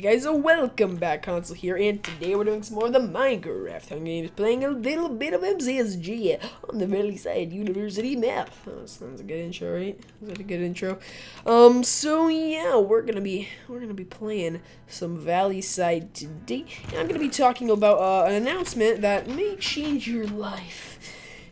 guys, so welcome back, Console here, and today we're doing some more of the Minecraft Hunger Games, playing a little bit of MCG on the Valleyside University map. Oh, sounds a good intro, right? Is that a good intro? So yeah, we're gonna be playing some Valleyside today, and I'm gonna be talking about an announcement that may change your life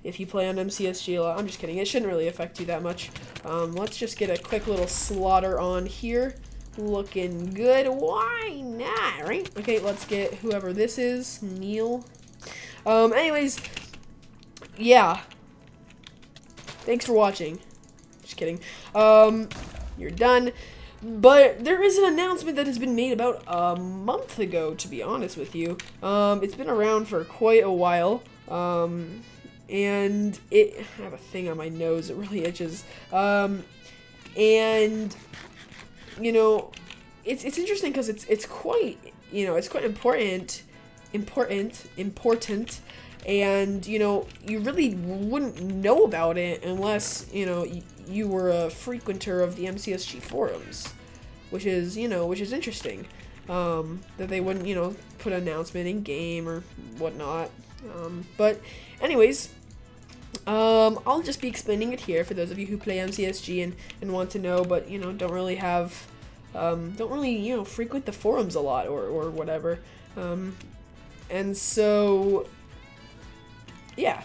if you play on MCSG a lot. I'm just kidding, it shouldn't really affect you that much. Let's just get a quick little slaughter on here. Looking good. Why not, right? Okay, let's get whoever this is. Neil. Anyways, yeah. Thanks for watching. Just kidding. You're done. But there is an announcement that has been made about a month ago, to be honest with you. It's been around for quite a while. And I have a thing on my nose. It really itches. And you know, it's interesting because it's quite, you know, it's quite important, and you know, you really wouldn't know about it unless, you know, you were a frequenter of the MCSG forums, which is interesting, that they wouldn't, you know, put an announcement in game or whatnot, but anyways, I'll just be explaining it here for those of you who play MCSG and want to know, but, you know, don't really, you know, frequent the forums a lot or whatever. And so, yeah.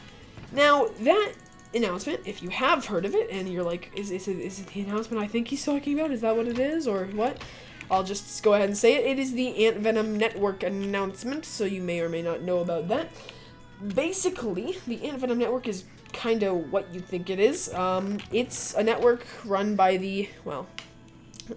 Now, that announcement, if you have heard of it, and you're like, is it the announcement I think he's talking about? Is that what it is, or what? I'll just go ahead and say it. It is the AntVenom network announcement, so you may or may not know about that. Basically, the AntVenom network is kind of what you think it is. It's a network run by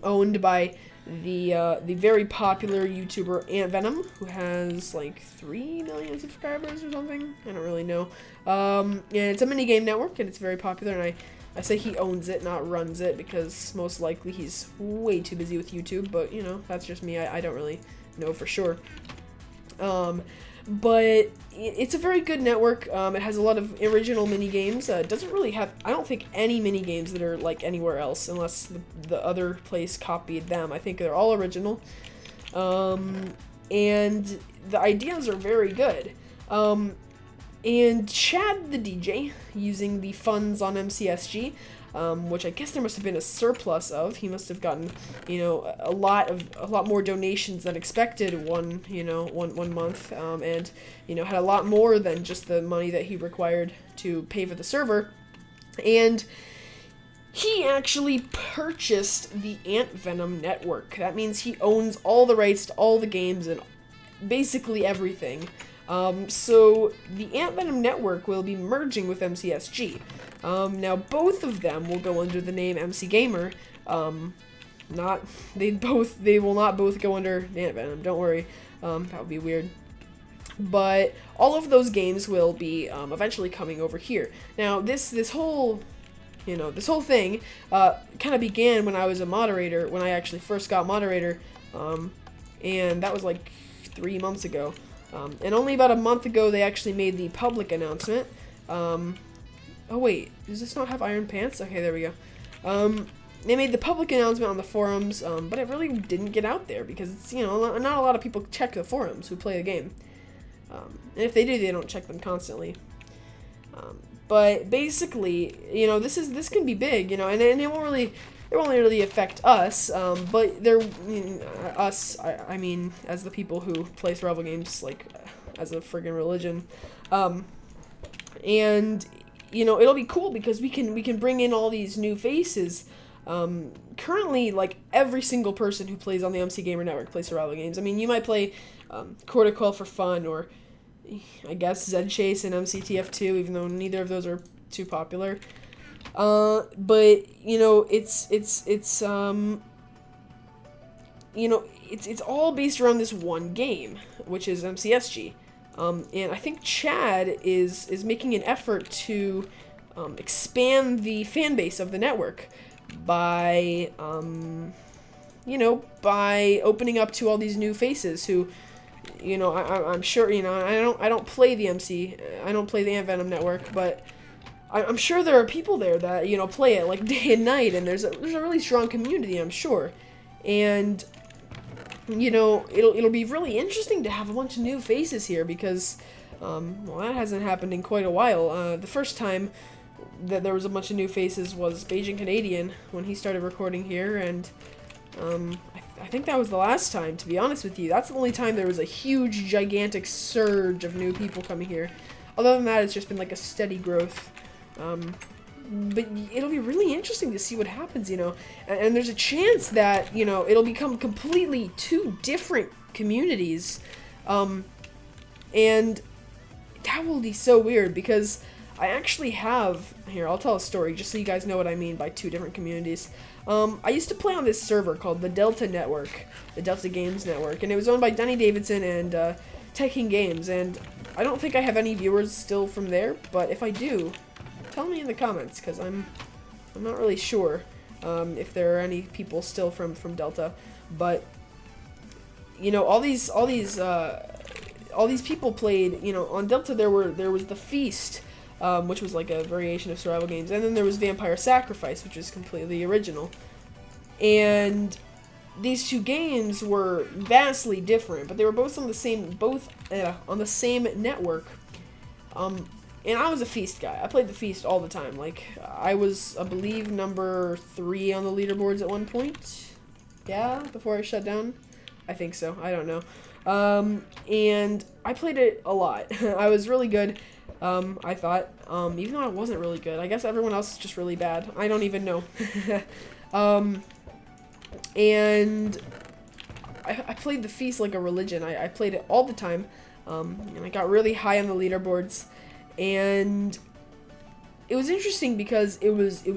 owned by the very popular YouTuber AntVenom, who has like 3 million subscribers or something. I don't really know. And it's a minigame network, and it's very popular, and I say he owns it, not runs it, because most likely he's way too busy with YouTube, but, you know, that's just me. I don't really know for sure. But it's a very good network. It has a lot of original mini-games. It doesn't really have, I don't think, any mini-games that are like anywhere else, unless the other place copied them. I think they're all original. And the ideas are very good. And Chad the DJ, using the funds on MCSG, which I guess there must have been a surplus of. He must have gotten, you know, a lot more donations than expected one month, and, you know, had a lot more than just the money that he required to pay for the server. And he actually purchased the AntVenom network. That means he owns all the rights to all the games and basically everything. So the AntVenom network will be merging with MCSG. Now both of them will go under the name MCGamer. They will not both go under AntVenom. Don't worry. That would be weird. But all of those games will be eventually coming over here. Now this whole thing kind of began when I was a moderator, when I actually first got moderator, and that was like 3 months ago. And only about a month ago, they actually made the public announcement. Oh wait, does this not have iron pants? Okay, there we go. They made the public announcement on the forums, but it really didn't get out there because it's, you know, not a lot of people check the forums who play the game. And if they do, they don't check them constantly. But basically, you know, this can be big, you know, and it won't really affect us, but I mean, as the people who play survival games, like, as a friggin' religion, and, you know, it'll be cool because we can bring in all these new faces. Currently, like, every single person who plays on the MCGamer network plays survival games. I mean, you might play, Cortical for fun, or, I guess, Zed Chase and MCTF2, even though neither of those are too popular. But, you know, it's all based around this one game, which is MCSG. And I think Chad is making an effort to, expand the fan base of the network by, by opening up to all these new faces who, you know, I'm sure, you know, I don't play the AntVenom network, but I'm sure there are people there that, you know, play it like day and night, and there's a really strong community, I'm sure. And you know, it'll be really interesting to have a bunch of new faces here because, well, that hasn't happened in quite a while. The first time that there was a bunch of new faces was Beijing Canadian when he started recording here, and I think that was the last time, to be honest with you. That's the only time there was a huge, gigantic surge of new people coming here. Other than that, it's just been like a steady growth. But it'll be really interesting to see what happens, you know. And there's a chance that, you know, it'll become completely two different communities. And that will be so weird because I actually have... Here, I'll tell a story just so you guys know what I mean by two different communities. I used to play on this server called the Delta Network, the Delta Games Network, and it was owned by Denny Davidson and King Games, and I don't think I have any viewers still from there, but if I do, tell me in the comments, because I'm not really sure if there are any people still from Delta, but you know, all these people played. You know, on Delta there was the Feast, which was like a variation of survival games, and then there was Vampire Sacrifice, which is completely original. And these two games were vastly different, but they were both on the same network. And I was a Feast guy. I played the Feast all the time. Like, I was, I believe, number 3 on the leaderboards at one point. Yeah, before I shut down. I think so. I don't know. And I played it a lot. I was really good. I thought, even though I wasn't really good. I guess everyone else is just really bad. I don't even know. And I played the Feast like a religion. I played it all the time. And I got really high on the leaderboards. And it was interesting because it was a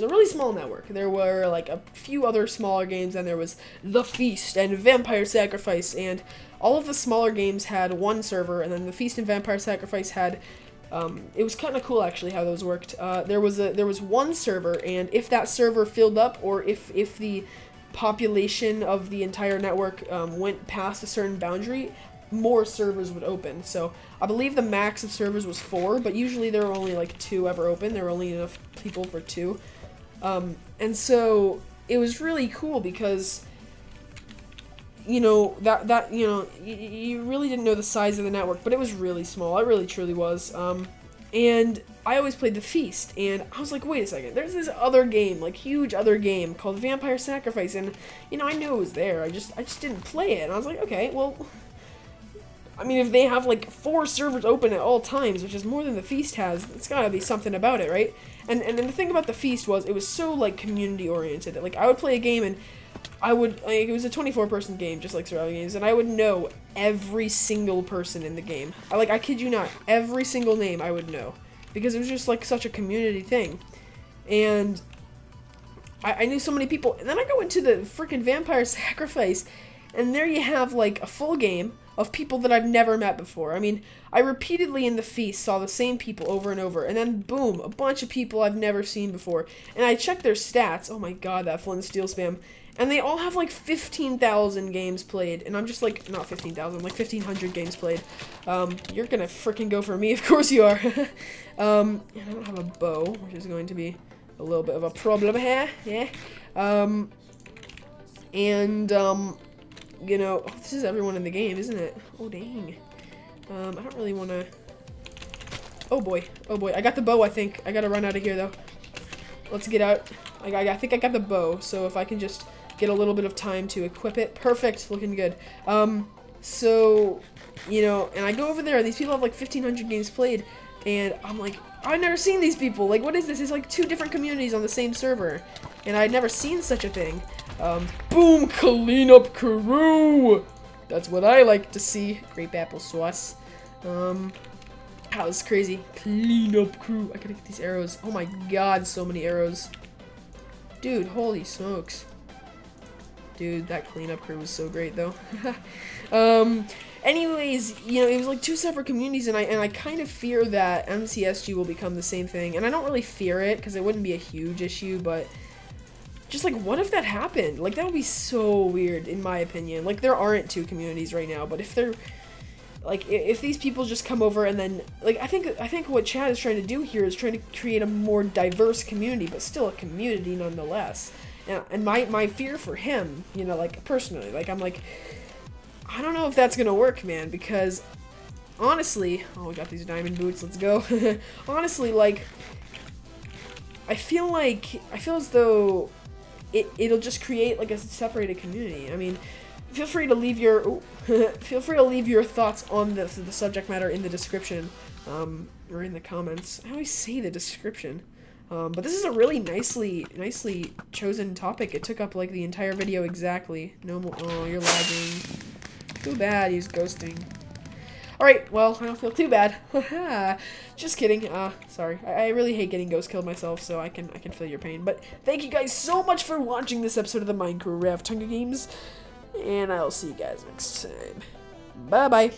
really small network. There were like a few other smaller games, and there was The Feast and Vampire Sacrifice, and all of the smaller games had one server, and then The Feast and Vampire Sacrifice had it was kind of cool actually how those worked. There was one server, and if that server filled up, or if the population of the entire network went past a certain boundary, more servers would open. So I believe the max of servers was 4, but usually there were only like 2 ever open. There were only enough people for 2. And so it was really cool because, you know, that you know, you really didn't know the size of the network, but it was really small. It really truly was. And I always played the Feast, and I was like, wait a second, there's this other game, like huge other game called Vampire Sacrifice, and you know, I knew it was there. I just didn't play it. And I was like, okay, well, I mean, if they have like 4 servers open at all times, which is more than the Feast has, it's gotta be something about it, right? And the thing about the Feast was it was so like community oriented. Like, I would play a game and I would, like, it was a 24-person game, just like survival games, and I would know every single person in the game. I kid you not, every single name I would know, because it was just like such a community thing. And I knew so many people. And then I go into the freaking Vampire Sacrifice, and there you have like a full game of people that I've never met before. I mean, I repeatedly in the Feast saw the same people over and over, and then boom, a bunch of people I've never seen before. And I checked their stats. Oh my god, that Flint and Steel spam. And they all have like 15,000 games played, and I'm just like, not 15,000, like 1,500 games played. You're gonna freaking go for me, of course you are. And I don't have a bow, which is going to be a little bit of a problem here, yeah. You know, oh, this is everyone in the game, isn't it? Oh, dang. I don't really want to... Oh, boy. Oh, boy. I got the bow, I think. I gotta run out of here, though. Let's get out. I think I got the bow, so if I can just get a little bit of time to equip it. Perfect. Looking good. So, you know, and I go over there, and these people have, like, 1,500 games played, and I'm like, I've never seen these people. Like, what is this? It's like 2 different communities on the same server, and I'd never seen such a thing. Boom, clean up crew. That's what I like to see. Grape apple sauce. That was crazy. Clean up crew. I gotta get these arrows. Oh my god, so many arrows. Dude, holy smokes. Dude, that cleanup crew was so great though. Anyways, you know, it was like 2 separate communities, and I kind of fear that MCSG will become the same thing. And I don't really fear it because it wouldn't be a huge issue, but just like, what if that happened? Like, that would be so weird, in my opinion. Like, there aren't 2 communities right now, but if they're, like, if these people just come over and then, like, I think what Chad is trying to do here is trying to create a more diverse community, but still a community nonetheless. And my fear for him, you know, like, personally, like, I'm like, I don't know if that's gonna work, man, because honestly, oh, we got these diamond boots, let's go. Honestly, like, I feel as though it'll just create like a separated community. I mean, feel free to leave your feel free to leave your thoughts on the subject matter in the description, or in the comments. I always say the description. But this is a really nicely chosen topic. It took up like the entire video exactly. No more. Oh, you're lagging. Too bad. He's ghosting. Alright, well, I don't feel too bad. Just kidding. Sorry. I really hate getting ghost killed myself, so I can feel your pain. But thank you guys so much for watching this episode of the Minecraft Hunger Games. And I'll see you guys next time. Bye-bye.